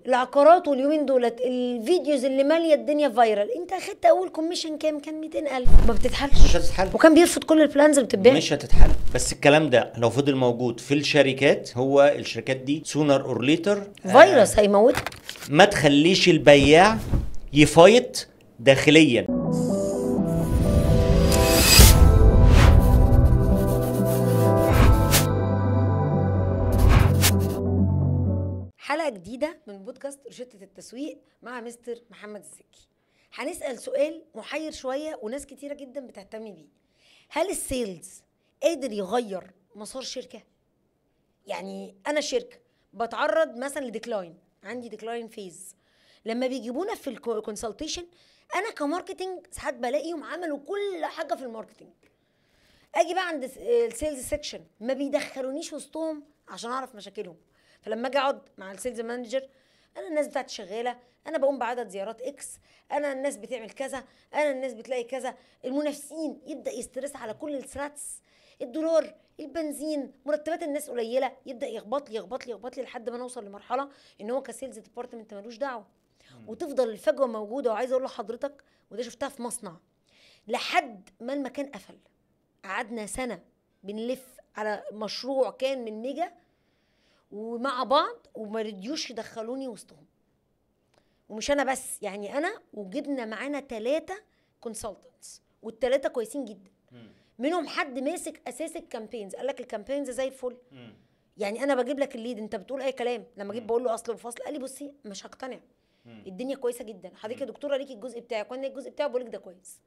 العقارات واليومين دولت الفيديوز اللي ماليه الدنيا فايرال، انت اخدت اول كوميشن كام؟ كان 200,000. ما بتتحلش، مش هتتحل، وكان بيرفض كل البلانز اللي بتتباع. مش هتتحل. بس الكلام ده لو فضل موجود في الشركات، هو الشركات دي سونر اور ليتر فيروس هيموتك. ما تخليش البياع يفايت داخليا. حلقه جديده من بودكاست روشتة التسويق مع مستر محمد الزكي. هنسال سؤال محير شويه وناس كتيره جدا بتهتم بيه. هل السيلز قادر يغير مسار شركه؟ يعني انا شركه بتعرض مثلا لديكلاين، عندي ديكلاين فيز، لما بيجيبونا في الكونسلتيشن انا كماركتنج ساعات بلاقيهم عملوا كل حاجه في الماركتنج، اجي بقى عند السيلز سيكشن ما بيدخلونيش وسطهم عشان اعرف مشاكلهم. فلما اجي اقعد مع السيلز مانجر، انا الناس بتاعتي شغاله، انا بقوم بعدد زيارات اكس، انا الناس بتعمل كذا، انا الناس بتلاقي كذا، المنافسين يبدا يسترس على كل الستراتس، الدولار، البنزين، مرتبات الناس قليله، يبدا يخبط لي يخبط لي يخبط لي لحد ما نوصل لمرحله ان هو كسيلز ديبارتمنت ملوش دعوه، وتفضل الفجوه موجوده. وعايزه اقول لحضرتك، وده شفتها في مصنع، لحد ما المكان قفل. قعدنا سنة بنلف على مشروع كان من ميجا ومع بعض، وما رضيوش يدخلوني وسطهم. ومش انا بس، يعني انا وجبنا معانا 3 كونسلتنتس والثلاثه كويسين جدا، منهم حد ماسك اساس الكامبينز، قال لك الكامبينز زي الفل. يعني انا بجيب لك الليد، انت بتقول اي كلام، لما جيت بقول له اصل وفصل قال لي بصي مش هقتنع، الدنيا كويسه جدا، حضرتك يا دكتوره ليكي الجزء بتاعك وانا الجزء بتاعي بقول لك ده كويس.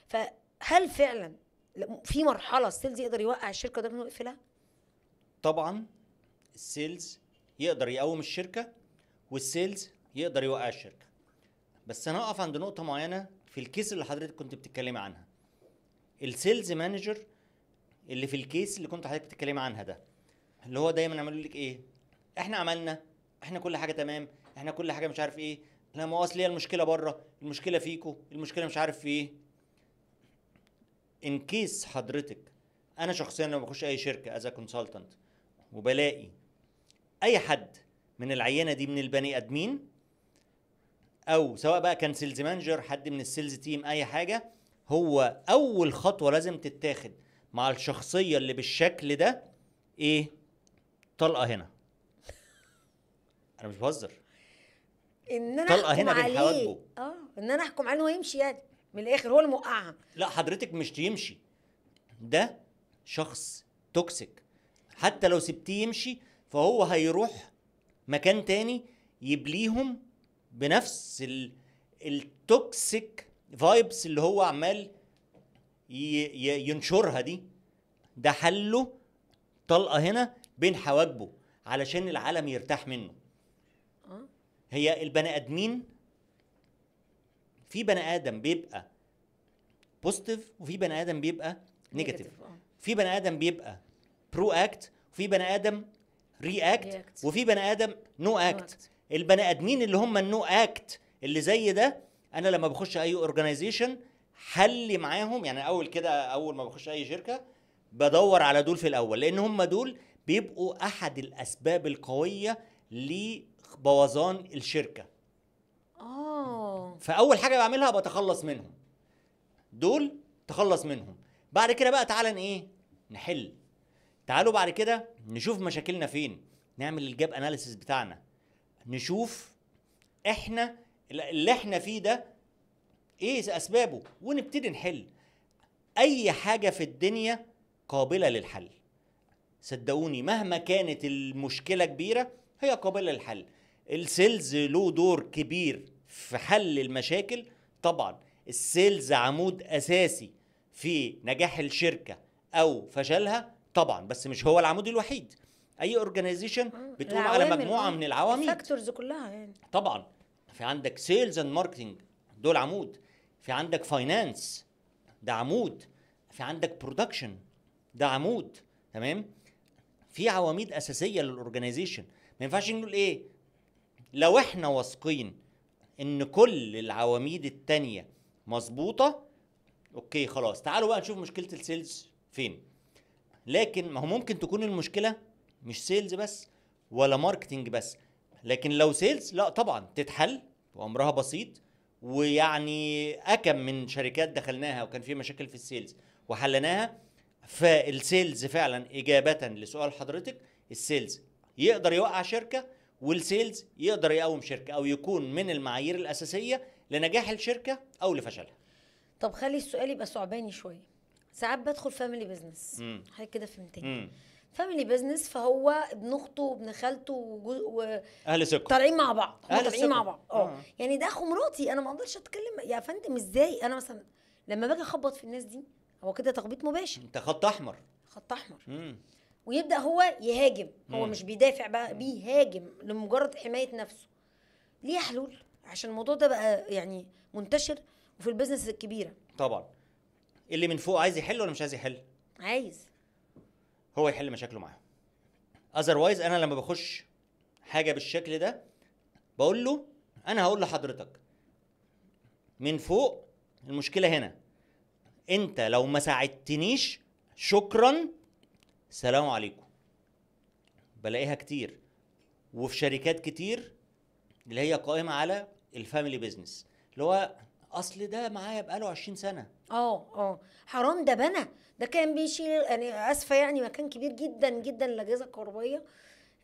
فهل فعلا في مرحله السيلز يقدر يوقع الشركه ده انه يقفلها؟ طبعا السيلز يقدر يقوم الشركة، والسيلز يقدر يوقع الشركة. بس انا هقف عند نقطة معينة في الكيس اللي حضرتك كنت بتتكلمي عنها. السيلز مانجر اللي في الكيس اللي كنت حضرتك بتتكلمي عنها ده، اللي هو دايما عملوا لك ايه؟ احنا عملنا، احنا كل حاجة تمام، احنا كل حاجة مش عارف ايه، لا ما اصل هي المشكلة بره، المشكلة فيكو، المشكلة مش عارف في ايه. ان كيس حضرتك، انا شخصيا لما بخش اي شركة از كونسلتنت وبلاقي اي حد من العينة دي من البني ادمين، او سواء بقى كان سيلز مانجر، حد من السيلز تيم، اي حاجة، هو اول خطوة لازم تتاخد مع الشخصية اللي بالشكل ده ايه؟ طلقة هنا. انا مش بهزر، ان انا طلقة احكم هنا بين عليه، حواجبه. ان انا احكم عليه ويمشي، يعني من الاخر هو اللي موقعها. لا حضرتك مش يمشي، ده شخص توكسيك. حتى لو سبتيه يمشي فهو هيروح مكان تاني يبليهم بنفس التوكسيك فايبس اللي هو عمال ينشرها دي. ده حله طلقة هنا بين حواجبه علشان العالم يرتاح منه. هي البني ادمين، في بني ادم بيبقى بوزيتيف وفي بني ادم بيبقى نيجاتيف. في بني ادم بيبقى برو اكت، وفي بني ادم ري اكت، وفي بني ادم نو اكت. البني ادمين اللي هم النو اكت اللي زي ده، انا لما بخش اي اورجانيزيشن حلي معاهم، يعني اول كده اول ما بخش اي شركه بدور على دول في الاول، لان هم دول بيبقوا احد الاسباب القويه لبوظان الشركه. فاول حاجه بعملها بتخلص منهم دول، تخلص منهم. بعد كده بقى تعالى ايه؟ نحل. تعالوا بعد كده نشوف مشاكلنا فين، نعمل الجاب اناليسيس بتاعنا، نشوف احنا اللي احنا فيه ده ايه اسبابه، ونبتدي نحل. اي حاجة في الدنيا قابلة للحل، صدقوني مهما كانت المشكلة كبيرة هي قابلة للحل. السيلز له دور كبير في حل المشاكل. طبعا السيلز عمود اساسي في نجاح الشركة او فشلها طبعا، بس مش هو العمود الوحيد. اي اورجانيزيشن بتقوم على مجموعة من العوامل، الفاكتورز كلها يعني. طبعا في عندك سيلز اند ماركتنج، دول عمود. في عندك فاينانس، ده عمود. في عندك برودكشن، ده عمود. تمام؟ في عواميد اساسيه للاورجانيزيشن. ما ينفعش نقول ايه لو احنا واثقين ان كل العواميد التانية مظبوطه، اوكي خلاص تعالوا بقى نشوف مشكله السيلز فين. لكن ما هو ممكن تكون المشكله مش سيلز بس ولا ماركتنج بس، لكن لو سيلز لا طبعا تتحل وامرها بسيط. ويعني اكم من شركات دخلناها وكان في مشاكل في السيلز وحلناها. فالسيلز فعلا اجابه لسؤال حضرتك، السيلز يقدر يوقع شركه، والسيلز يقدر يقوم شركه، او يكون من المعايير الاساسيه لنجاح الشركه او لفشلها. طب خلي السؤال يبقى صعباني شويه. ساعات بدخل فاميلي بزنس، حاجه كده فهمتني. فاميلي بزنس، فهو ابن اخته وابن خالته اهل ثقه طالعين مع بعض، هم طالعين الثقة. مع بعض. يعني ده اخو مراتي، انا ما اقدرش اتكلم يا فندم ازاي. انا مثلا لما باجي اخبط في الناس دي، هو كده تخبيط مباشر، انت خط احمر. خط احمر. ويبدا هو يهاجم. هو مش بيدافع بقى، بيهاجم لمجرد حمايه نفسه. ليه حلول عشان الموضوع ده بقى يعني منتشر وفي البيزنس الكبيره. طبعا اللي من فوق عايز يحل ولا مش عايز يحل؟ عايز هو يحل مشاكله معاهم. اذروايز انا لما بخش حاجه بالشكل ده بقول له انا هقول لحضرتك من فوق المشكله هنا، انت لو ما ساعدتنيش شكرا سلام عليكم. بلاقيها كتير وفي شركات كتير اللي هي قائمه على الفاميلي بيزنس، اللي هو اصل ده معايا بقاله 20 سنه. حرام، ده بنا، ده كان بيشيل، يعني اسفه يعني مكان كبير جدا جدا للاجهزه الكهربائيه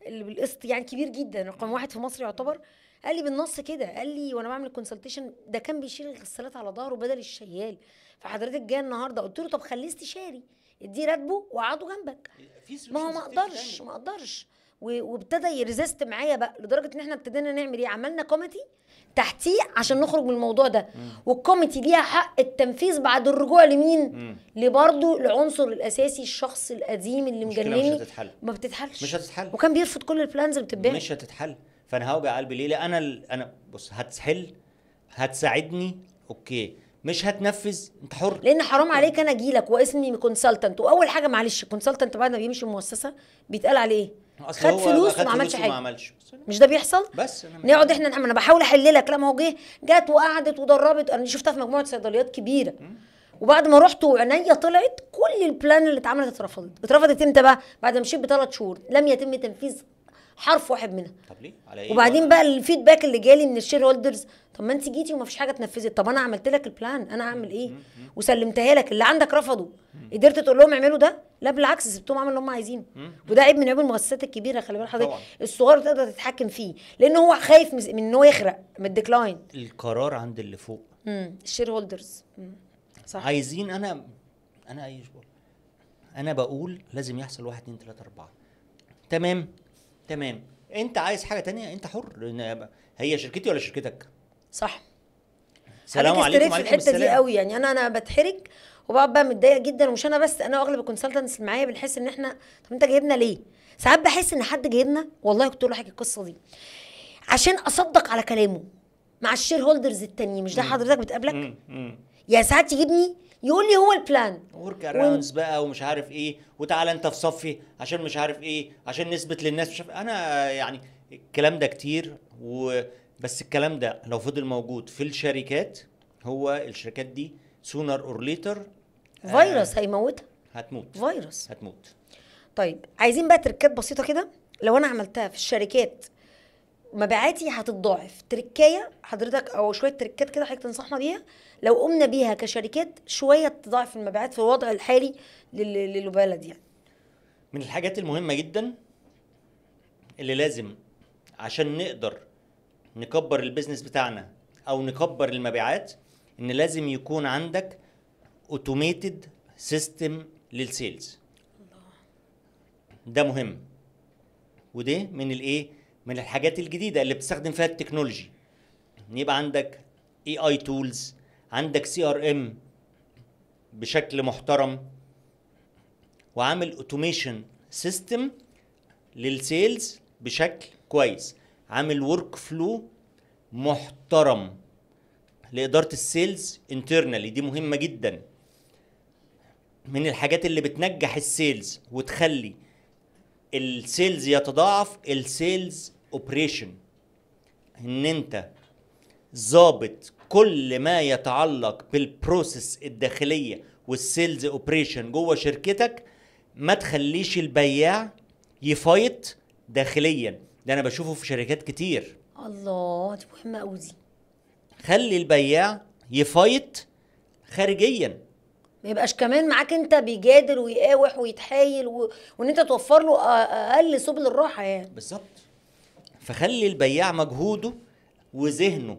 اللي بالقسط، يعني كبير جدا، رقم واحد في مصر يعتبر. قال لي بالنص كده، قال لي وانا بعمل كونسلتيشن، ده كان بيشيل الغسالات على ظهره بدل الشيال. فحضرتك جايه النهارده، قلت له طب خليه استشاري، اديه راتبه وقعده جنبك. ما هو ما اقدرش وابتدى يريزست معايا بقى، لدرجه ان احنا ابتدينا نعمل ايه، عملنا كوميتي تحتيه عشان نخرج من الموضوع ده. والكوميتي ليها حق التنفيذ بعد الرجوع لمين؟ لبرضه العنصر الاساسي، الشخص القديم اللي مجنني. مش هتتحل. ما بتتحلش، مش هتتحل، وكان بيرفض كل البلانز اللي بتتباع. مش هتتحل. فانا هوجع قلبي ليه؟ لا انا بص، هتحل هتساعدني اوكي، مش هتنفذ انت حر. لان حرام عليك انا اجي لك واسمي كونسلتنت، واول حاجه معلش كونسلتنت بعد ما بيمشي المؤسسه بيتقال عليه ايه؟ خد فلوس وما عملش حاجه. مش ده بيحصل؟ بس نقعد انا بحاول احل لك. لا ما هو جت وقعدت ودربت، انا شفتها في مجموعه صيدليات كبيره. وبعد ما رحت وعينيا طلعت، كل البلان اللي اتعملت اترفضت امتى بقى؟ بعد ما مشيت ب3 شهور لم يتم تنفيذ حرف واحد منها. طب ليه؟ على ايه؟ وبعدين بقى الفيدباك اللي جالي من الشير هولدرز، طب ما انت جيتي وما فيش حاجه اتنفذت، طب انا عملت لك البلان، انا هعمل ايه؟ وسلمتها لك، اللي عندك رفضوا، قدرت تقول لهم اعملوا ده؟ لا بالعكس، سبتهم عملوا اللي هم عايزينه. وده عيب من عيوب المؤسسات الكبيره، خلي بالك حضرتك. الصغير تقدر تتحكم فيه، لان هو خايف من ان هو يخرق من الديكلاين. القرار عند اللي فوق، الشير هولدرز. صح. عايزين انا اي شغل، انا بقول لازم يحصل 1 2 3 4. تمام. انت عايز حاجه تانية انت حر، هي شركتي ولا شركتك؟ صح. سلام عليكم. في الحته دي قوي، يعني انا بتحرج وبقعد بقى متضايقه جدا. ومش انا بس، انا واغلب الكونسلتنتس اللي معايا بنحس ان احنا، طب انت جايبنا ليه؟ ساعات بحس ان حد جايبنا، والله كنت له حاجه القصه دي عشان اصدق على كلامه مع الشير هولدرز التانيين. مش ده حضرتك بتقابلك؟ يعني ساعات يجيبني يقول لي هو البلان ورك اراوندز بقى ومش عارف ايه، وتعالى انت في صفي عشان مش عارف ايه، عشان نثبت للناس مش عارف. انا يعني الكلام ده كتير، بس الكلام ده لو فضل موجود في الشركات، هو الشركات دي سونر اور ليتر فيروس هيموتها، هتموت. فيروس هتموت. طيب عايزين بقى تركات بسيطه كده، لو انا عملتها في الشركات مبيعاتي هتتضاعف. تركايه حضرتك او شويه تركات كده حضرتك تنصحنا بيها لو قمنا بيها كشركات، شويه تضاعف المبيعات في الوضع الحالي للبلد. يعني من الحاجات المهمه جدا اللي لازم عشان نقدر نكبر البيزنس بتاعنا او نكبر المبيعات، ان لازم يكون عندك اوتوميتد سيستم للسيلز. ده مهم، وده من الايه، من الحاجات الجديده اللي بتستخدم فيها التكنولوجي. يبقى عندك اي تولز، عندك CRM بشكل محترم، وعامل اوتوميشن سيستم للسيلز بشكل كويس، عامل ورك فلو محترم لإدارة السيلز انترنالي. دي مهمة جدا، من الحاجات اللي بتنجح السيلز وتخلي السيلز يتضاعف. السيلز اوبريشن، ان انت ظابط كل ما يتعلق بالبروسيس الداخلية والسيلز اوبريشن جوه شركتك. ما تخليش البياع يفايت داخليا ده انا بشوفه في شركات كتير. الله، دي مهمه قوي دي. خلي البياع يفايت خارجيا، ما يبقاش كمان معاك انت بيجادل ويقاوح ويتحايل وان انت توفر له اقل سبل الراحه يعني. بالظبط. فخلي البياع مجهوده وذهنه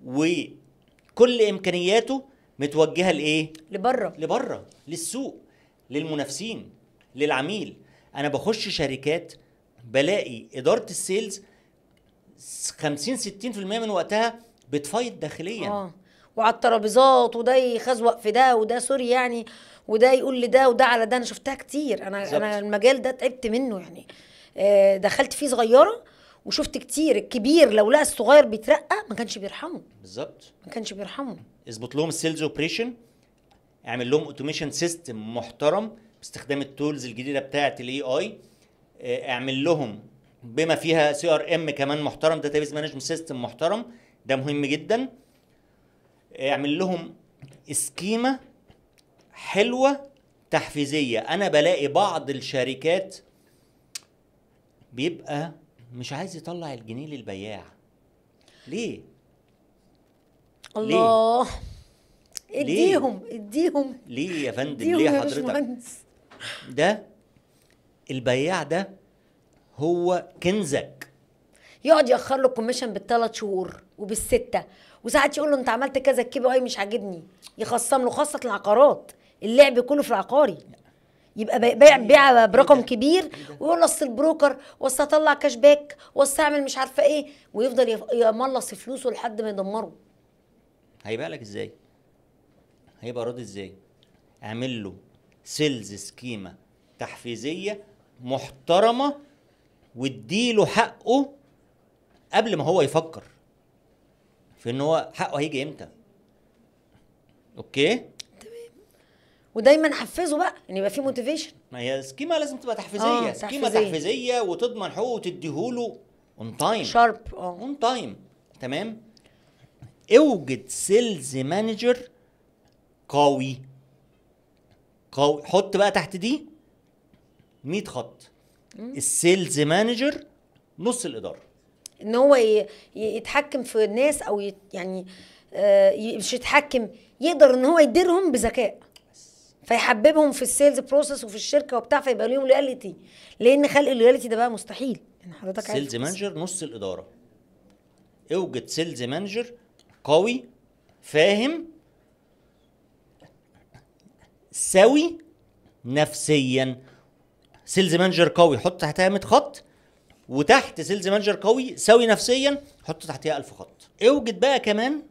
وكل امكانياته متوجهه لايه؟ لبره، للسوق، للمنافسين، للعميل. انا بخش شركات بلاقي اداره السيلز 50-60% من وقتها بتفايت داخليا. وعلى الترابيزات، وده يخزوق في ده، وده سوري يعني، وده يقول لده وده على ده. انا شفتها كتير. انا المجال ده تعبت منه يعني. دخلت فيه صغيره وشفت كتير. الكبير لو لقى الصغير بيترقى ما كانش بيرحمه. بالظبط، ما كانش بيرحمه. اظبط لهم السيلز اوبريشن، اعمل لهم اوتوميشن سيستم محترم باستخدام التولز الجديده بتاعه الاي اي. اعمل لهم بما فيها CRM كمان محترم، داتابيز مانجمنت سيستم محترم، ده مهم جدا. اعمل لهم اسكيمه حلوه تحفيزيه. انا بلاقي بعض الشركات بيبقى مش عايز يطلع الجنيه للبياع. ليه؟ الله، ليه؟ اديهم ليه يا فندم؟ ليه حضرتك؟ ده البياع ده هو كنزك. يقعد يأخر له الكوميشن بال3 شهور وبال6، وساعات يقول له انت عملت كذا الKPI مش عاجبني، يخصم له. خاصه العقارات، اللعب كله في العقاري. يبقى بيع برقم كبير ويقول اصل البروكر، واصل اطلع كاش باك، واصل اعمل مش عارفه ايه، ويفضل يملص فلوسه لحد ما يدمره. هيبقى لك ازاي؟ هيبقى راضي ازاي؟ اعمل له سيلز سكيمه تحفيزيه محترمه، واديله حقه قبل ما هو يفكر في ان هو حقه هيجي امتى. اوكي تمام. ودايما حفزه بقى ان يبقى في موتيفيشن. ما هي سكيمه لازم تبقى تحفيزيه. سكيمه تحفيزيه وتضمن حقوقه وتديهوله اون تايم شارب. اون تايم. تمام. اوجد سيلز مانجر قوي. حط بقى تحت دي 100 خط. السيلز مانجر نص الاداره. ان هو يتحكم في الناس، او يعني مش يتحكم، يقدر ان هو يديرهم بذكاء، فيحببهم في السيلز بروسيس وفي الشركه وبتاع، فيبقى ليهم لويالتي. لان خلق اللويالتي ده بقى مستحيل يعني. حضرتك عارف سيلز مانجر نص الاداره. اوجد سيلز مانجر قوي فاهم سوي نفسيا. سيلز مانجر قوي حط تحتها 100 خط، وتحت سيلز مانجر قوي سوي نفسيا حط تحتها 1000 خط. اوجد بقى كمان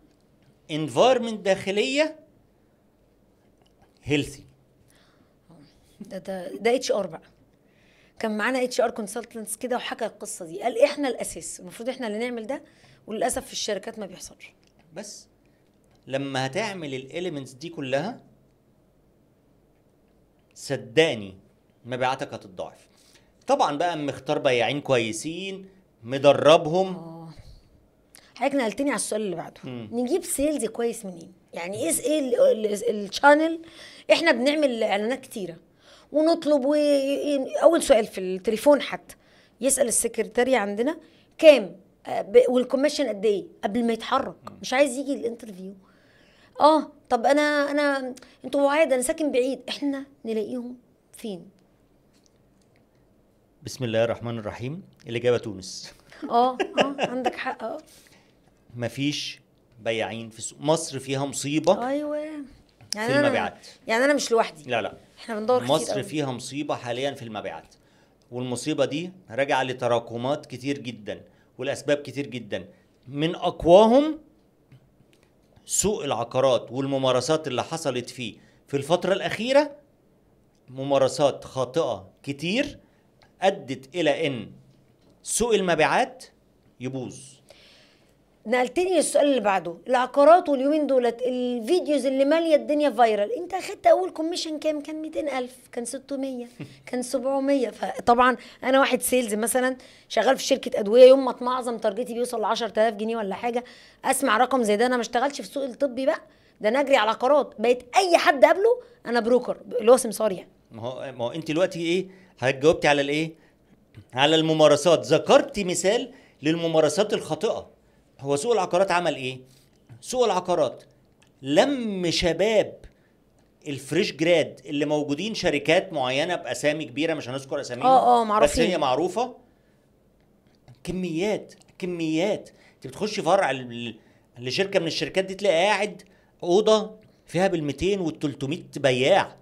انفايرمنت داخليه هيلثي. ده HR بقى. كان معانا HR كونسلتنتس كده وحكى القصه دي، قال احنا الاساس، المفروض احنا اللي نعمل ده، وللاسف في الشركات ما بيحصلش. بس لما هتعمل الاليمنتس دي كلها صدقني مبيعاتك هتتضاعف. طبعا بقى مختار بياعين كويسين مدربهم. حضرتك نقلتني على السؤال اللي بعده. نجيب سيلز كويس منين؟ يعني ايه الشانل؟ احنا بنعمل اعلانات كتيره ونطلب، اول سؤال في التليفون حتى يسال السكرتاريه عندنا كام والكوميشن قد ايه قبل ما يتحرك. مش عايز يجي الانترفيو. طب انا انتوا وعاد انا ساكن بعيد، احنا نلاقيهم فين؟ بسم الله الرحمن الرحيم. الاجابه تونس. عندك حق. مفيش بياعين في السوق. مصر فيها مصيبه. ايوه يعني في المبيعات. يعني انا مش لوحدي. لا احنا بندور كتير. مصر فيها مصيبه حاليا في المبيعات، والمصيبه دي راجعه لتراكمات كتير جدا والاسباب كتير جدا. من اقواهم سوق العقارات والممارسات اللي حصلت فيه في الفتره الاخيره. ممارسات خاطئه كتير ادت الى ان سوق المبيعات يبوظ. نقلتني للسؤال اللي بعده. العقارات واليومين دولت الفيديوز اللي ماليه الدنيا فايرال، انت اخدت اول كوميشن كام؟ كان 200,000، كان 600، كان 700. فطبعا انا واحد سيلز مثلا شغال في شركه ادويه، يوم ما اتمعظم تارجتي بيوصل ل 10,000 جنيه ولا حاجه، اسمع رقم زي ده. انا ما اشتغلش في السوق الطبي بقى، ده انا اجري على العقارات. بقيت اي حد قبله انا بروكر اللي هو سمسار يعني. ما هو انت دلوقتي ايه؟ حضرتك جاوبتي على الايه؟ على الممارسات، ذكرت مثال للممارسات الخاطئه. هو سوق العقارات عمل ايه؟ سوق العقارات لم شباب الفريش جراد اللي موجودين، شركات معينه باسامي كبيره مش هنذكر اساميهم، معروفين، بس هي معروفه، كميات. انت بتخش فرع لشركه من الشركات دي تلاقي قاعد اوضه فيها بال200 وال300 بياع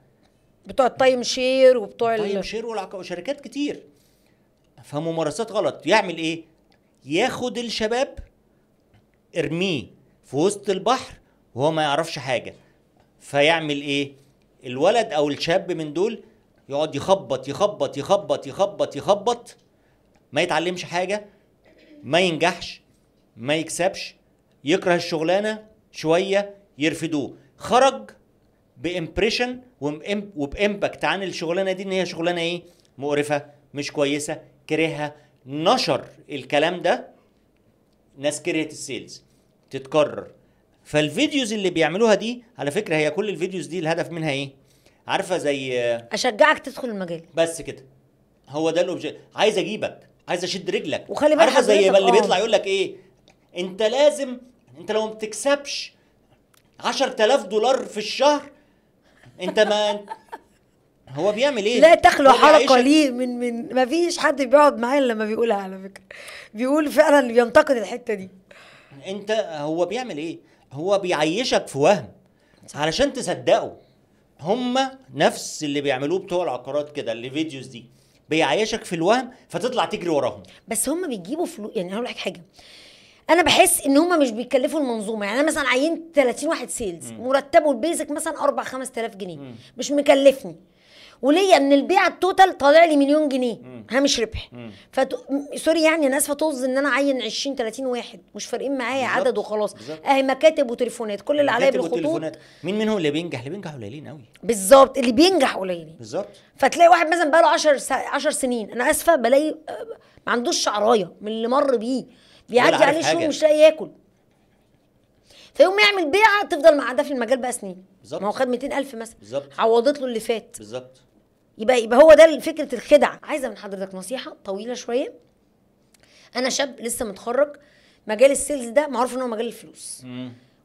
بتوع التايم شير وبتوع تايم شير وشركات كتير. فممارسات غلط. يعمل ايه؟ ياخد الشباب ارميه في وسط البحر وهو ما يعرفش حاجه. فيعمل ايه؟ الولد او الشاب من دول يقعد يخبط يخبط يخبط يخبط يخبط، ما يتعلمش حاجه، ما ينجحش، ما يكسبش، يكره الشغلانه، شويه يرفدوه. خرج بامبريشن وبامباكت عن الشغلانه دي ان هي شغلانه ايه؟ مقرفه، مش كويسه، كرهها. نشر الكلام ده، ناس كرهت السيلز، تتكرر. فالفيديوز اللي بيعملوها دي على فكره، هي كل الفيديوز دي الهدف منها ايه؟ عارفه زي اشجعك تدخل المجال، بس كده. هو ده الاوبجيكت. عايز اجيبك، عايز اشد رجلك. وخلي بالك عارفه زي اللي حضرتك بيطلع يقول لك ايه؟ انت لازم، انت لو ما بتكسبش $10,000 في الشهر انت ما هو بيعمل ايه؟ لا تخلو هو حلقه بيعيشك. ليه من ما فيش حد بيقعد معايا إلا لما بيقولها، على فكره بيقول فعلا اللي بينتقد الحته دي. انت هو بيعمل ايه؟ هو بيعيشك في وهم علشان تصدقه. هم نفس اللي بيعملوه بتوع العقارات كده، اللي فيديوز دي بيعيشك في الوهم فتطلع تجري وراهم. بس هم بيجيبوا فلوس. يعني هقول لك حاجه، انا بحس ان هم مش بيكلفوا المنظومه. يعني انا مثلا عينت 30 واحد سيلز، مرتبه البيزك مثلا 4-5 آلاف جنيه، مش مكلفني، وليا من البيع التوتال طالع لي $1,000,000 هامش ربح. سوري يعني انا اسفه، طز ان انا عين 20-30 واحد مش فارقين معايا عدد وخلاص. اهي مكاتب وتليفونات، كل اللي عليا بالخطوط. مين منهم اللي بينجح؟ اللي بينجح قليلين قوي. بالظبط، اللي بينجح قليلين. بالظبط. فتلاقي واحد مثلا بقى له 10 سنين، انا اسفه، بلاقي ما عندوش شعرايه من اللي مر بيه، بيعدي عليه شهور مش لاقي ياكل، فيقوم يعمل بيعه تفضل معاه في المجال بقى سنين. ما هو خد 200,000 مثلا، بالظبط، عوضت له اللي فات. بالظبط. يبقى هو ده فكره الخدع. عايزه من حضرتك نصيحه طويله شويه. انا شاب لسه متخرج، مجال السيلز ده معروف ان هو مجال الفلوس،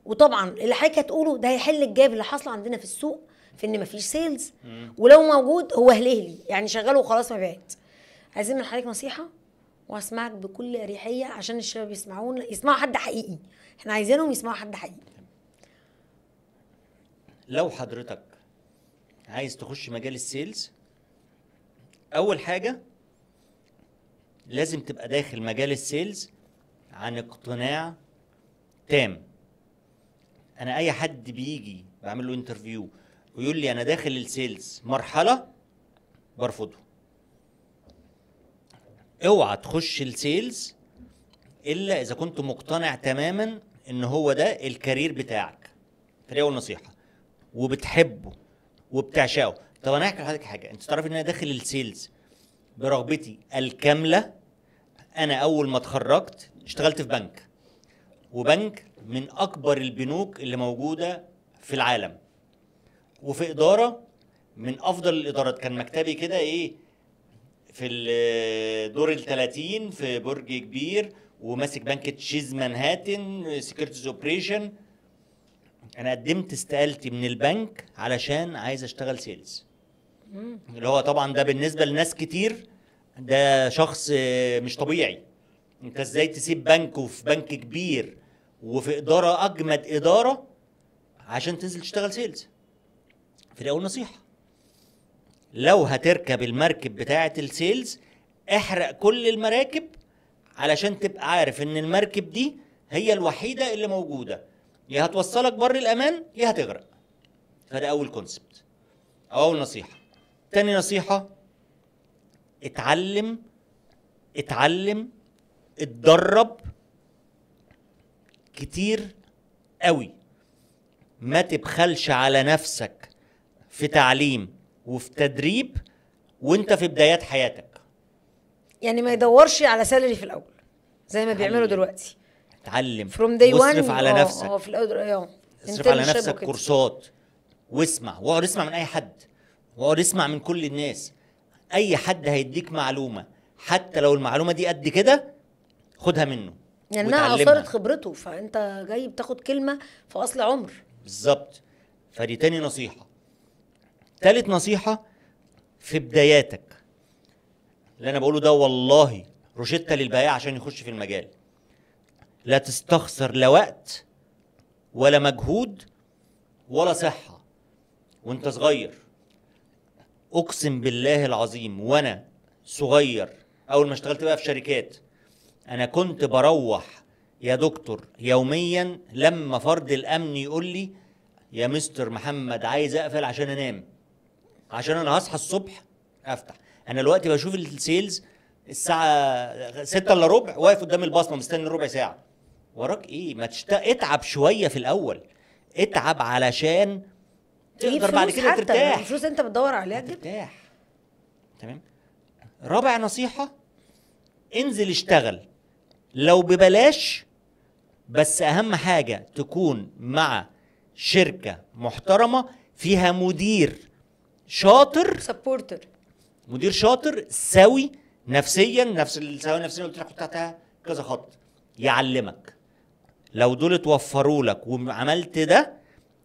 وطبعا اللي حضرتك هتقوله ده هيحل الجاب اللي حاصله عندنا في السوق في ان مفيش سيلز، ولو موجود هو هلهلي يعني شغاله وخلاص مبيعات. عايزين من حضرتك نصيحه، وهسمعك بكل اريحيه عشان الشباب يسمعونا، يسمعوا حد حقيقي. احنا عايزينهم يسمعوا حد حقيقي. لو حضرتك عايز تخش مجال السيلز، اول حاجه لازم تبقى داخل مجال السيلز عن اقتناع تام. انا اي حد بيجي بعمل له انترفيو ويقول لي انا داخل السيلز مرحله، برفضه. اوعى تخش السيلز الا اذا كنت مقتنع تماما ان هو ده الكارير بتاعك. فدي اول نصيحه، وبتحبه وبتعشقه. طب انا هحكي لحضرتك حاجه، انت تعرف ان انا داخل السيلز برغبتي الكامله. انا اول ما اتخرجت اشتغلت في بنك، وبنك من اكبر البنوك اللي موجوده في العالم، وفي اداره من افضل الادارات. كان مكتبي كده ايه في الدور ال30 في برج كبير، وماسك بنك تشيز مانهاتن سيكيورتيز اوبريشن. انا قدمت استقالتي من البنك علشان عايز اشتغل سيلز، اللي هو طبعا ده بالنسبه لناس كتير ده شخص مش طبيعي. انت ازاي تسيب بنك وفي بنك كبير وفي اداره اجمد اداره عشان تنزل تشتغل سيلز؟ فدي اول نصيحه. لو هتركب المركب بتاعه السيلز، احرق كل المراكب علشان تبقى عارف ان المركب دي هي الوحيده اللي موجوده، يا هتوصلك بر الامان يا هتغرق. فده اول كونسبت او اول نصيحه. تاني نصيحه، اتعلم اتدرب كتير قوي. ما تبخلش على نفسك في تعليم وفي تدريب وانت في بدايات حياتك. يعني ما يدورش على سالري في الاول زي ما بيعملوا دلوقتي. اتعلم واصرف على نفسك. في الاول اصرف على نفسك كورسات، واسمع، واقعد اسمع من اي حد، واقعد اسمع من كل الناس. اي حد هيديك معلومه حتى لو المعلومه دي قد كده خدها منه يعني انها وتعلمها. اثارت خبرته، فانت جاي بتاخد كلمه في اصل عمر. بالظبط. فدي تاني نصيحه. تالت نصيحه في بداياتك، اللي انا بقوله ده والله روشتة للبياع عشان يخش في المجال. لا تستخسر لا وقت ولا مجهود ولا صحة وانت صغير. اقسم بالله العظيم وانا صغير اول ما اشتغلت بقى في شركات، انا كنت بروح يا دكتور يوميا لما فرد الامن يقول لي يا مستر محمد عايز اقفل عشان انام، عشان انا هصحى الصبح افتح. انا دلوقتي بشوف السيلز الساعه 6 الا ربع واقف قدام البصمه مستني ربع ساعه. وراك ايه؟ ما اتعب شويه في الاول، اتعب علشان تقدر بعد كده ترتاح. الفلوس انت بتدور عليها تجيب. ترتاح. تمام. رابع نصيحه، انزل اشتغل لو ببلاش، بس اهم حاجه تكون مع شركه محترمه فيها مدير شاطر، سبورتر، مدير شاطر سوي نفسيا، نفس السوي النفسيه اللي قلت لك تحتها كذا خط يعلمك. لو دول اتوفروا لك وعملت ده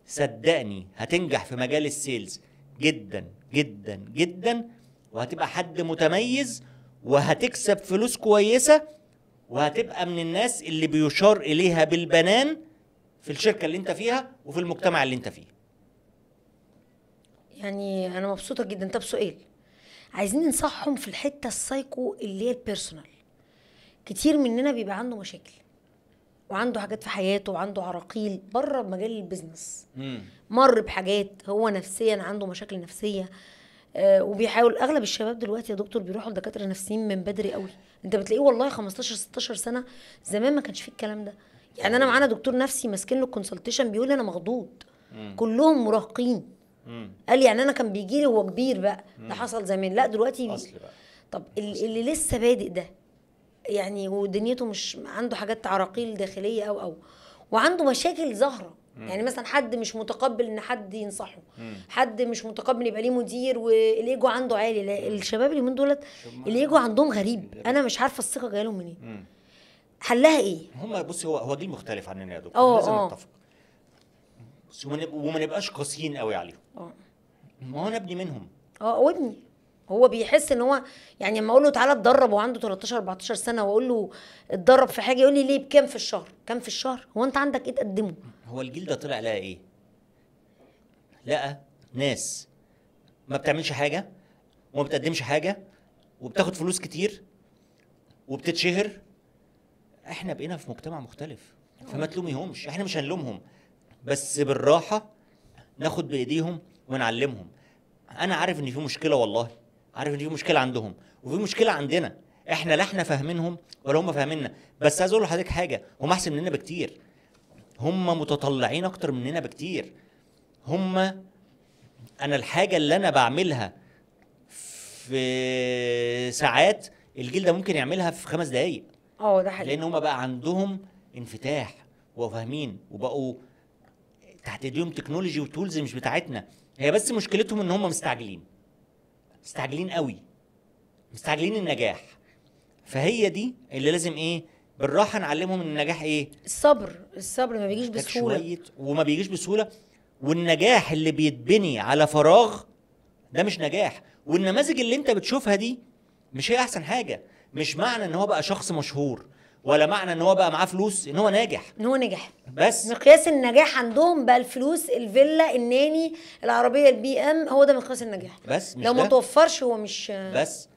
صدقني هتنجح في مجال السيلز جدا جدا جدا، وهتبقى حد متميز وهتكسب فلوس كويسه، وهتبقى من الناس اللي بيشار اليها بالبنان في الشركه اللي انت فيها وفي المجتمع اللي انت فيه. يعني انا مبسوطه جدا. طب سؤال، عايزين ننصحهم في الحته السايكو اللي هي البيرسونال. كتير مننا بيبقى عنده مشاكل وعنده حاجات في حياته وعنده عراقيل بره مجال البيزنس، مر بحاجات، هو نفسيا عنده مشاكل نفسيه. وبيحاول. اغلب الشباب دلوقتي يا دكتور بيروحوا لدكاتره نفسيين من بدري قوي. انت بتلاقيه والله 15 16 سنه. زمان ما كانش فيه الكلام ده. يعني انا معانا دكتور نفسي ماسكين له الكونسلتيشن بيقول لي انا مخضوض. كلهم مراهقين. قال لي يعني انا كان بيجي لي هو كبير بقى، ده حصل زمان، لا دلوقتي أصل بقى. طب اللي لسه بادئ ده يعني ودنيته مش عنده حاجات عراقيل داخليه او وعنده مشاكل ظاهره. يعني مثلا حد مش متقبل ان حد ينصحه، حد مش متقبل يبقى ليه مدير والايجو عنده عالي. الشباب اللي من دولت الايجو عندهم غريب، انا مش عارفه الثقه جايه لهم منين. حلها ايه؟ هم بصي هو جيل مختلف عننا يا دكتور، لازم نتفق. وما نبقاش قاسيين قوي عليهم. ما هو انا ابني منهم. وابني هو بيحس ان هو يعني لما اقول له تعالى اتدرب وعنده 13 14 سنه واقول له اتدرب في حاجه يقول لي ليه بكام في الشهر؟ كام في الشهر؟ هو انت عندك ايه تقدمه؟ هو الجيل ده طلع لقى ايه؟ لقى ناس ما بتعملش حاجه وما بتقدمش حاجه وبتاخد فلوس كتير وبتتشهر. احنا بقينا في مجتمع مختلف، فما تلوميهمش، احنا مش هنلومهم، بس بالراحه ناخد بايديهم ونعلمهم. انا عارف ان في مشكله، والله عارف ان في مشكله عندهم وفي مشكله عندنا، احنا لا احنا فاهمينهم ولا هم فاهميننا. بس عايز اقول لحضرتك حاجه، هم احسن مننا بكتير، هم متطلعين اكتر مننا بكتير. انا الحاجه اللي انا بعملها في ساعات الجيل ده ممكن يعملها في 5 دقايق. ده حقيقي. لان هم بقى عندهم انفتاح وفاهمين وبقوا تحت ايديهم تكنولوجي وتولز مش بتاعتنا. هي بس مشكلتهم ان هم مستعجلين قوي، مستعجلين النجاح. فهي دي اللي لازم ايه، بالراحه نعلمهم ان النجاح ايه، الصبر ما بيجيش بسهوله، وما بيجيش بسهوله. والنجاح اللي بيتبني على فراغ ده مش نجاح. والنماذج اللي انت بتشوفها دي مش هي احسن حاجه. مش معنى ان هو بقى شخص مشهور ولا معنى ان هو بقى معاه فلوس ان هو ناجح. بس مقياس النجاح عندهم بقى الفلوس، الفيلا، الناني، العربيه البي ام، هو ده مقياس النجاح. بس مش لو ما توفرش هو مش بس.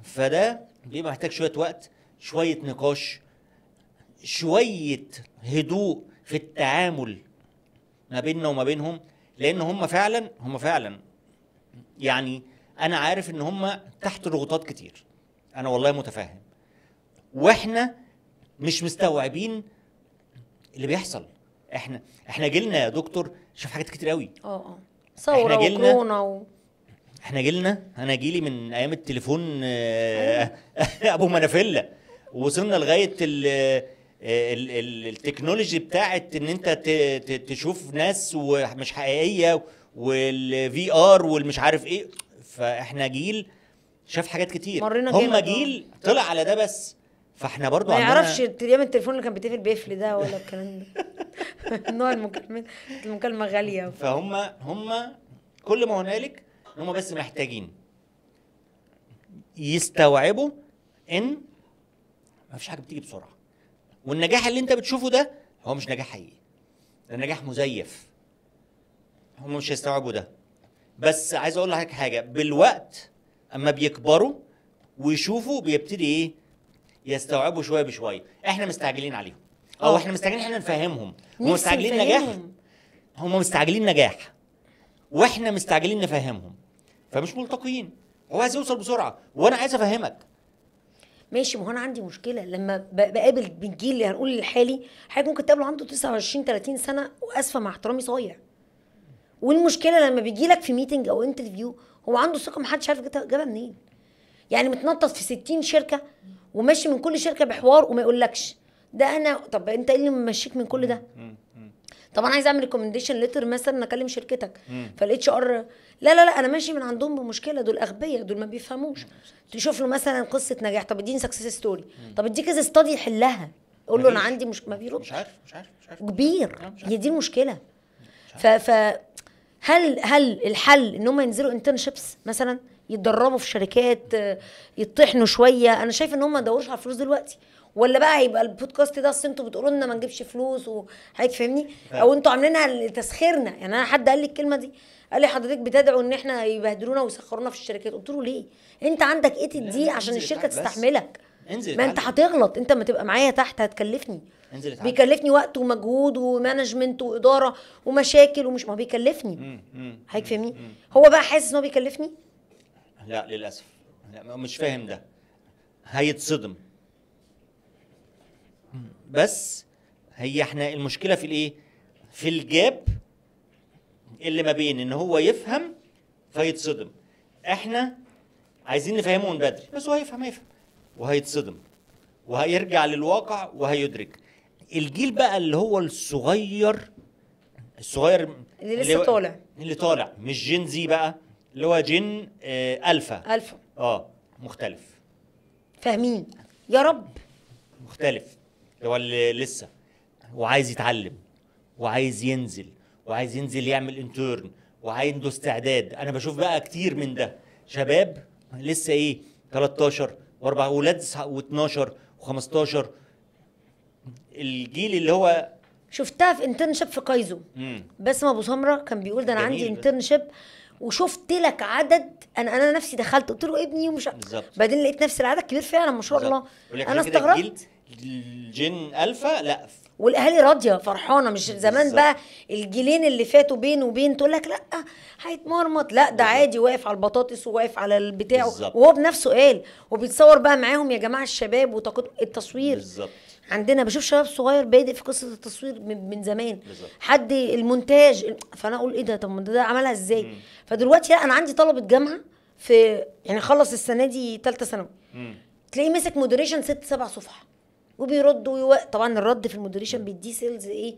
فده بيبقى محتاج شويه وقت، شويه نقاش، شويه هدوء في التعامل ما بيننا وما بينهم. لان هم فعلا يعني انا عارف ان هم تحت ضغوطات كتير، انا والله متفاهم، واحنا مش مستوعبين اللي بيحصل. احنا جيلنا يا دكتور شاف حاجات كتير قوي. ثوره وكورونا احنا جيلنا، انا جيلي من ايام التليفون ابو منافله، وصلنا لغايه التكنولوجي بتاعت ان انت تشوف ناس ومش حقيقيه والفي ار والمش عارف ايه. فاحنا جيل شاف حاجات كتير. مرينا هم جامد. جيل طلع على ده بس، فاحنا برضو ما عندنا يعرفش ايام التليفون اللي كان بيتقفل بيقفل ده ولا الكلام ده. نوع المكالمه غاليه. فهم كل ما هنالك هم بس محتاجين يستوعبوا ان مفيش حاجه بتيجي بسرعه، والنجاح اللي انت بتشوفه ده هو مش نجاح حقيقي، ده نجاح مزيف. هم مش هيستوعبوا ده. بس عايز اقول لك حاجه، بالوقت اما بيكبروا ويشوفوا بيبتدي ايه يستوعبوا شويه بشويه. احنا مستعجلين عليهم، او احنا مستعجلين احنا نفهمهم. هم مستعجلين نجاح، هم مستعجلين نجاح واحنا مستعجلين نفهمهم، فمش ملتقيين. هو عايز يوصل بسرعه وانا عايز افهمك. ماشي، ما هو انا عندي مشكله لما بقابل بالجيل اللي هنقول الحالي، حاجه ممكن تقابله عنده 29 30 سنه، واسفه مع احترامي صايع. والمشكله لما بيجي لك في ميتنج او انترفيو هو عنده ثقه محدش عارف جابها منين. يعني متنطط في 60 شركه وماشي من كل شركه بحوار وما يقولكش ده انا. طب انت ايه اللي ممشيك من كل ده؟ طب انا عايز اعمل ريكومنديشن ليتر مثلا اكلم شركتك، فالاتش ار لا انا ماشي من عندهم بمشكله، دول اغبياء، دول ما بيفهموش. تشوف له مثلا قصه نجاح، طب اديني سكسس ستوري، طب اديك كذا ستادي يحلها، قول له انا عندي ما بيردش. مش عارف كبير. هي دي المشكله. ف هل الحل ان هم ينزلوا انترنشيبس مثلا، يتدربوا في شركات، يطحنوا شويه؟ انا شايف ان هم ما يدوروش على الفلوس دلوقتي. ولا بقى هيبقى البودكاست ده اصل انتوا بتقولوا لنا ما نجيبش فلوس وهتفهمني، او انتوا عاملينها لتسخيرنا. يعني انا حد قال لي الكلمه دي، قال لي حضرتك بتدعوا ان احنا يبهدلونا ويسخرونا في الشركات. قلت له ليه؟ انت عندك ايه تديه عشان الشركه تستحملك؟ ما انت هتغلط، انت ما تبقى معايا تحت هتكلفني، بيكلفني وقت ومجهود ومانجمنت واداره ومشاكل ومش، ما هو بيكلفني. هيفهمني؟ هو بقى حاسس ان هو بيكلفني؟ لا للاسف، لا مش فاهم ده، هيتصدم. بس هي احنا المشكله في الايه؟ في الجاب اللي ما بين ان هو يفهم فيتصدم. احنا عايزين نفهمه من بدري، بس هو هيفهم وهيتصدم وهيرجع للواقع وهيدرك. الجيل بقى اللي هو الصغير اللي لسه طالع، اللي طالع مش جين زي بقى، اللي هو جين الفا. مختلف. فاهمين يا رب. مختلف، هو اللي لسه وعايز يتعلم وعايز ينزل يعمل انترن وعنده استعداد. انا بشوف بقى كتير من ده شباب لسه ايه 13 و4 اولاد و12 و15. الجيل اللي هو شفتها في انترنشيب في كايزو. باسم ابو سمره كان بيقول ده انا عندي انترنشيب وشفت لك عدد، انا نفسي دخلت قلت له ابني ومش بعدين لقيت نفس العدد كبير فعلا ما شاء الله. انا استغربت. الجين الفا لا، والاهالي راضيه فرحانه، مش زمان بقى الجيلين اللي فاتوا بين وبين تقول لك لا هيتمرمط، لا ده عادي واقف على البطاطس وواقف على البتاع وهو بنفسه قال وبيتصور بقى معاهم يا جماعه الشباب وطاقه التصوير. بالظبط. عندنا بشوف شباب صغير بادئ في قصه التصوير من زمان. حد المونتاج، فانا اقول ايه ده؟ طب ده عملها ازاي؟ فدلوقتي لا، انا عندي طلبه جامعه في يعني خلص السنه دي ثالثه ثانوي، تلاقيه مسك مودريشن 6-7 صفحه وبيرد طبعا الرد في المودريشن بيديه سيلز ايه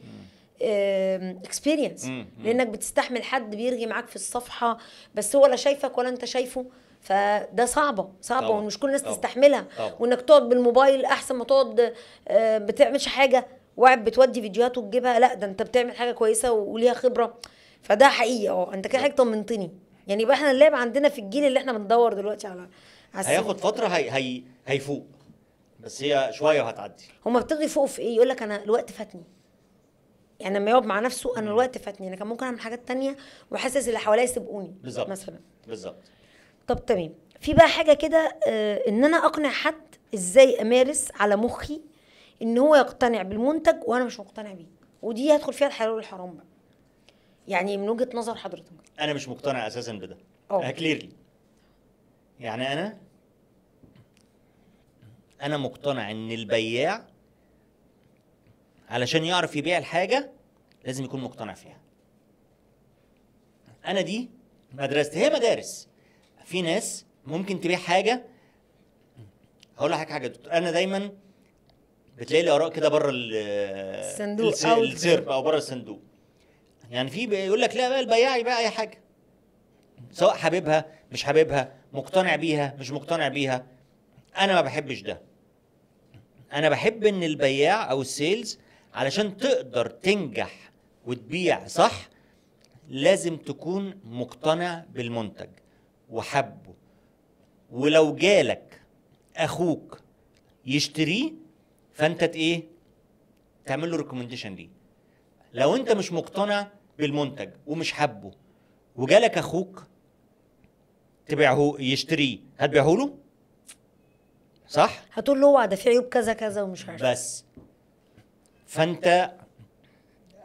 اكسبيرينس، لانك بتستحمل حد بيرغي معاك في الصفحه بس هو لا شايفك ولا انت شايفه. فده صعبه ومش كل الناس تستحملها. وانك تقعد بالموبايل احسن ما تقعد بتعملش حاجه وقاعد بتودي فيديوهات وتجيبها، لا ده انت بتعمل حاجه كويسه وليها خبره. فده حقيقي. انت كده حاجه طمنتني. يعني يبقى احنا اللعب عندنا في الجيل اللي احنا بندور دلوقتي على هياخد فتره هيفوق، بس هي شويه وهتعدي. هما ابتدوا يفوقوا في ايه؟ يقول لك انا الوقت فاتني. يعني لما يقعد مع نفسه انا الوقت فاتني، انا كان ممكن اعمل حاجات تانية وحاسس اللي حواليا يسبقوني مثلا. بالظبط. طب تمام. في بقى حاجه كده ان انا اقنع حد ازاي امارس على مخي ان هو يقتنع بالمنتج وانا مش مقتنع بيه، ودي هدخل فيها الحلال والحرام بقى. يعني من وجهه نظر حضرتك. انا مش مقتنع اساسا بده. كليرلي. يعني انا مقتنع ان البياع علشان يعرف يبيع الحاجه لازم يكون مقتنع فيها. انا دي مدرستي، هي مدارس. في ناس ممكن تبيع حاجه، هقول لك حاجه يا دكتور، انا دايما بتلاقي لي اراء كده بره الصندوق او السيرب او بره الصندوق. يعني في بيقول لك لا بقى البياع يبيع اي حاجه، سواء حبيبها مش حاببها، مقتنع بيها مش مقتنع بيها. انا ما بحبش ده. انا بحب ان البياع او السيلز علشان تقدر تنجح وتبيع صح لازم تكون مقتنع بالمنتج وحبه. ولو جالك اخوك يشتريه فانت ايه تعمل له ريكومنديشن ليه. لو انت مش مقتنع بالمنتج ومش حبه وجالك اخوك تبيعه يشتريه هتبيعه له صح؟ هتقول له اوعى ده في عيوب كذا كذا ومش عارف. بس فانت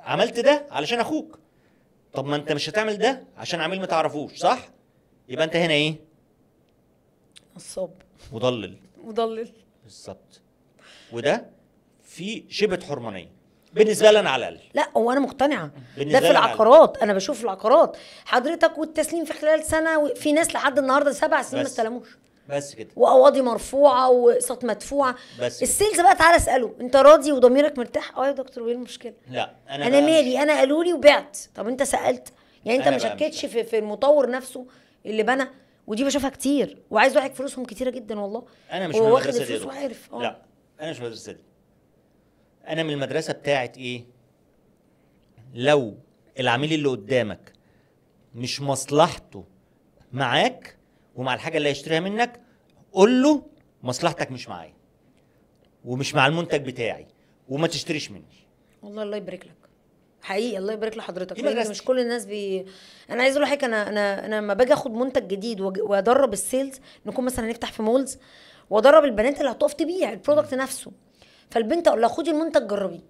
عملت ده علشان اخوك. طب ما انت مش هتعمل ده عشان عميل ما تعرفوش صح؟ يبقى انت هنا ايه؟ نصاب مضلل. مضلل بالظبط. وده في شبه حرمانيه بالنسبه لي انا على الاقل. لا هو انا مقتنعه. بالنسبة ده في لي أنا العقارات، انا بشوف في العقارات حضرتك والتسليم في خلال سنه، في ناس لحد النهارده 7 سنين ما بس. استلموش، بس كده. وقواضي مرفوعه واقساط مدفوعه. بس كده. السيلز بقى تعالى اساله انت راضي وضميرك مرتاح؟ اه يا دكتور وايه المشكله؟ لا انا بقى مالي، انا قالوا لي وبعت. طب انت سالت؟ يعني انت أنا ما بقى مش شكتش في المطور نفسه اللي بنى؟ ودي بشوفها كتير، وعايز واحد فلوسهم كتيره جدا والله. انا مش من هو واخد المدرسه دي. الفلوس وعارف. لا انا مش من المدرسه دي. انا من المدرسه بتاعت ايه؟ لو العميل اللي قدامك مش مصلحته معاك ومع الحاجه اللي هيشتريها منك قول له مصلحتك مش معايا ومش مع المنتج بتاعي وما تشتريش مني. والله الله يبارك لك حقيقي، الله يبارك لحضرتك. دي لان مدرستي. مش كل الناس انا عايز اقول لحضرتك، انا لما باجي اخد منتج جديد وادرب السيلز، نكون مثلا هنفتح في مولز وادرب البنات اللي هتقف تبيع البرودكت نفسه، فالبنت اقول لها خدي المنتج جربيه،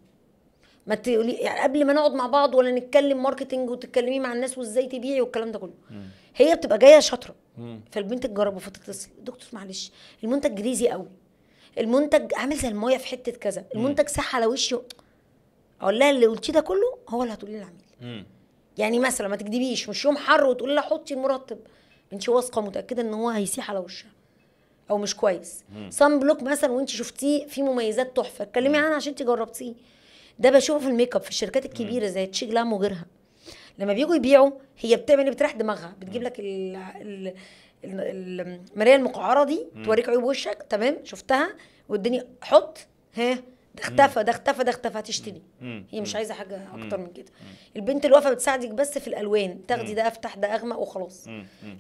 ما تقولي يعني قبل ما نقعد مع بعض ولا نتكلم ماركتنج وتتكلمي مع الناس وازاي تبيعي والكلام ده كله. هي بتبقى جايه شاطره، فالبنت تجربه فتتصل دكتور معلش المنتج جريزي قوي، المنتج عامل زي المايه في حته كذا، المنتج ساح على وشي. اقول لها اللي قلتيه ده كله هو اللي هتقوليه للعميل. يعني مثلا ما تكدبيش، مش يوم حر وتقولي لها حطي المرطب انت واثقه متاكده ان هو هيسيح على وشها او مش كويس. صن بلوك مثلا وانت شفتيه فيه مميزات تحفه، اتكلمي عنها عشان انت جربتيه. ده بشوفه في الميك اب في الشركات الكبيره زي تشيك لام وغيرها، لما بييجوا يبيعوا هي بتعمل ايه؟ بتريح دماغها، بتجيب لك المرايه المقعره دي توريك عيوب وشك، تمام شفتها والدنيا حط ها ده اختفى ده اختفى ده اختفى هتشتري. هي مش عايزه حاجه اكتر من كده. البنت اللي واقفه بتساعدك بس في الالوان، تاخدي ده افتح ده اغمق وخلاص.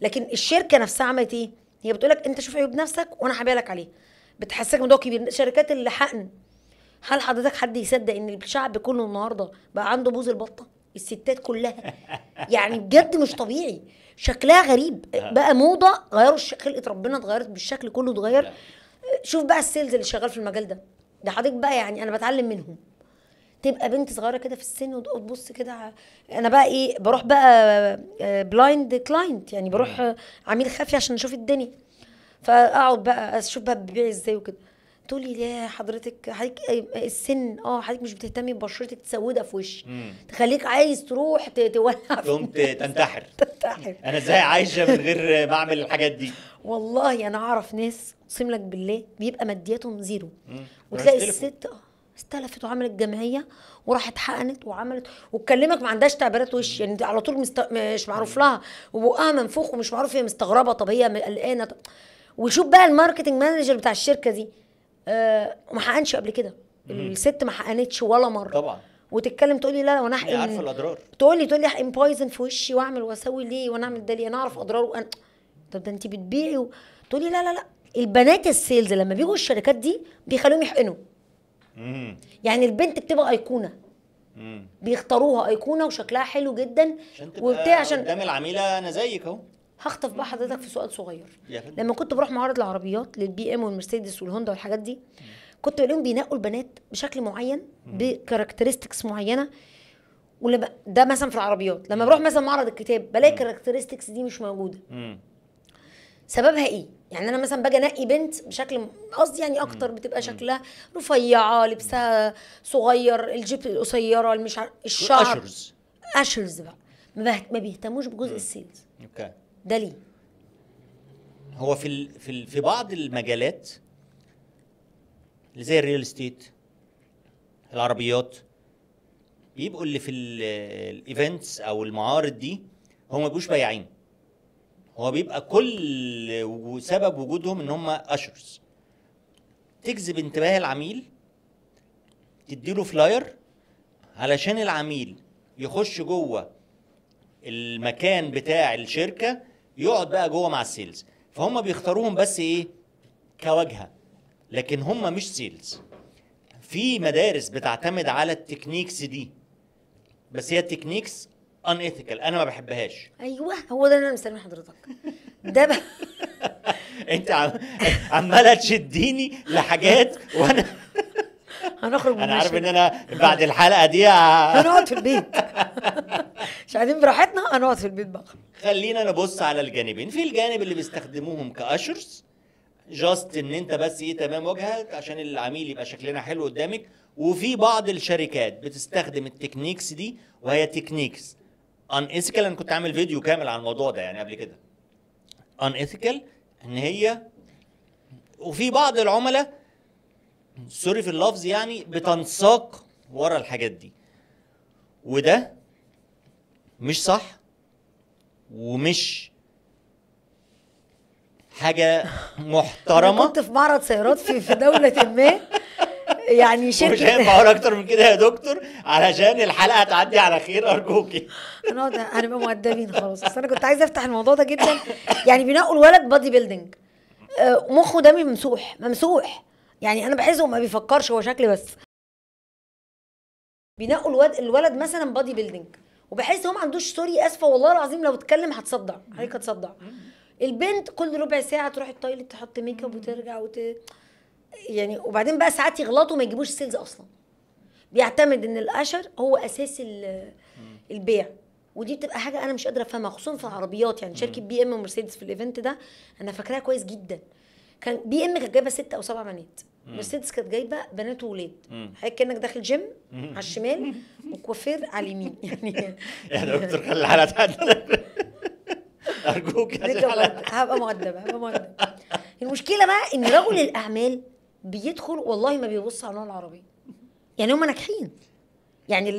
لكن الشركه نفسها عملت ايه؟ هي بتقولك انت شوف عيوب نفسك وانا هبيع لك عليه، بتحسسك موضوع كبير. شركات اللحقن، هل حضرتك حد يصدق ان الشعب كله النهارده بقى عنده بوز البطه؟ الستات كلها يعني بجد مش طبيعي، شكلها غريب بقى، موضه غيروا خلقه ربنا اتغيرت بالشكل كله اتغير. شوف بقى السيلز اللي شغال في المجال ده حضرتك بقى، يعني انا بتعلم منهم. تبقى بنت صغيره كده في السن وتبص كده، انا بقى ايه بروح بقى بلايند كلاينت، يعني بروح عميل خفي عشان اشوف الدنيا، فاقعد بقى اشوف بقى ببيع ازاي وكده. تقولي ليه حضرتك السن حضرتك مش بتهتمي ببشرتك تسودها في وشي، تخليك عايز تروح تولع تقوم تنتحر. تنتحر. انا ازاي عايشه من غير ما اعمل الحاجات دي؟ والله انا اعرف ناس اقسم لك بالله بيبقى مادياتهم زيرو، وتلاقي الست استلفت وعملت جمعيه وراحت حقنت وعملت وتكلمك ما عندهاش تعبيرات وش، يعني على طول مش معروف لها وبقها منفوخ ومش معروف هي مستغربه، طب هي قلقانه. وشوف بقى الماركتنج مانجر بتاع الشركه دي ما حقنش قبل كده، الست ما حقنتش ولا مره طبعا، وتتكلم تقول لي لا وانا هي عارفه الاضرار، تقول لي احقن بايزن في وشي واعمل واسوي ليه وانا اعمل ده ليه، انا اعرف اضراره انا. طب ده انت بتبيعي تقول لي لا البنات السيلز لما بيجوا الشركات دي بيخلوهم يحقنوا. يعني البنت بتبقى ايقونه، بيختاروها ايقونه وشكلها حلو جدا عشان قدام العميله انا زيك اهو. هخطف بقى حضرتك في سؤال صغير. لما كنت بروح معارض العربيات للبي ام والمرسيدس والهوندا والحاجات دي، كنت بلاقيهم بينقوا البنات بشكل معين بكاركترستكس معينه، ولما ده مثلا في العربيات، لما بروح مثلا معرض الكتاب بلاقي الكاركترستكس دي مش موجوده. سببها ايه؟ يعني انا مثلا باجي انقي بنت بشكل قصدي يعني اكتر بتبقى شكلها رفيعه، لبسها صغير، الجيب القصيره، مش الشعر اشرز بقى ما بيهتموش بجزء السيلز. اوكي، ده ليه؟ هو في بعض المجالات اللي زي الريال استيت، العربيات، بيبقوا اللي في الايفنتس او المعارض دي هم ما بيبقوش بياعين، هو بيبقى كل سبب وجودهم ان هم اشرز. تجذب انتباه العميل، تديله فلاير علشان العميل يخش جوه المكان بتاع الشركه، يقعد بقى جوه مع السيلز. فهم بيختاروهم بس ايه؟ كواجهه، لكن هم مش سيلز. في مدارس بتعتمد على التكنيكس دي، بس هي التكنيكس ان ايثيكال، انا ما بحبهاش. ايوه هو ده اللي انا مستني حضرتك. ده بقى انت عماله تشديني لحاجات وانا هنخرج من انا عارف المشهد. ان انا بعد الحلقه دي هنقعد في البيت. مش قاعدين براحتنا، هنقعد في البيت بقى. خلينا نبص على الجانبين. في الجانب اللي بيستخدموهم كاشرز، جاست ان انت بس ايه، تمام، واجهه عشان العميل يبقى شكلنا حلو قدامك. وفي بعض الشركات بتستخدم التكنيكس دي، وهي تكنيكس ان ايثيكال. انا كنت عامل فيديو كامل عن الموضوع ده يعني قبل كده. ان ايثيكال ان هي، وفي بعض العملاء سوري في اللفظ يعني بتنساق ورا الحاجات دي، وده مش صح ومش حاجه محترمه. أنا كنت في معرض سيارات في دوله ما، يعني مش شركه هينفع اقول اكتر من كده يا دكتور علشان الحلقه تعدي على خير ارجوكي. هنبقى مؤدبين خلاص. اصل انا كنت عايزه افتح الموضوع ده جدا. يعني بينقوا الولد بادي بيلدينج، مخه ده ممسوح. يعني انا بحسه ما بيفكرش، هو شكل بس. بينقوا الولد مثلا بادي بيلدينج، وبحس هو ما عندوش، سوري اسفه والله العظيم لو اتكلم هتصدع عليك، هتصدع. البنت كل ربع ساعه تروح التويليت تحط ميك اب وترجع يعني. وبعدين بقى ساعات يغلطوا ما يجيبوش سيلز اصلا. بيعتمد ان الاشر هو اساس البيع. ودي بتبقى حاجه انا مش قادره افهمها، خصوصا في العربيات. يعني شركه بي ام ومرسيدس في الايفنت ده انا فاكراها كويس جدا. كان بي ام كانت جايبه 6 أو 7 بنات، مرسيدس كانت جايبه بنات وولاد. حضرتك كانك داخل جيم على الشمال وكوافير على اليمين يعني. يا دكتور خلي الحلقه تعدي ارجوك. هبقى مؤدبه. المشكله بقى ان رجل الاعمال بيدخل والله ما بيبص على نوع العربيه. يعني هم ناجحين، يعني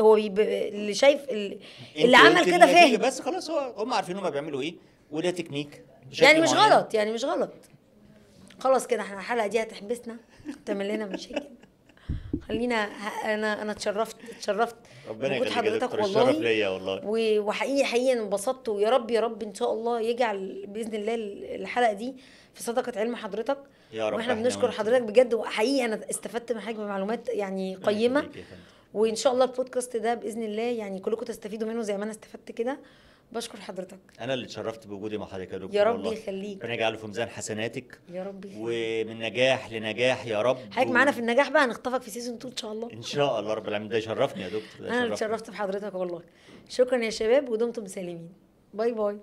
هو اللي شايف اللي عمل كده فاهم. بس خلاص هم عارفين هم بيعملوا ايه، وده تكنيك يعني مش غلط، يعني مش غلط. خلاص كده احنا الحلقه دي هتحبسنا، تعمل لنا مشاكل. خلينا انا اتشرفت ربنا بوجود يخليك يا حضرتك دكتور، والله. الشرف ليا والله. وحقيقي انبسطت. ويا رب ان شاء الله يجعل باذن الله الحلقه دي في صدقه علم حضرتك يا رب. واحنا بنشكر حضرتك بجد. وحقيقي انا استفدت من حاجه معلومات يعني قيمه. وان شاء الله البودكاست ده باذن الله يعني كلكم تستفيدوا منه زي ما انا استفدت كده. بشكر حضرتك. انا اللي اتشرفت بوجودي مع حضرتك يا دكتور. يا رب يخليك، ربنا يجعله في ميزان حسناتك يا رب يخليك. ومن نجاح لنجاح يا رب. حضرتك معانا في النجاح بقى، هنخطفك في سيزون 2 ان شاء الله. ان شاء الله رب العالمين. ده يشرفني يا دكتور. انا اتشرفت بحضرتك والله. شكرا يا شباب ودمتم سالمين. باي باي.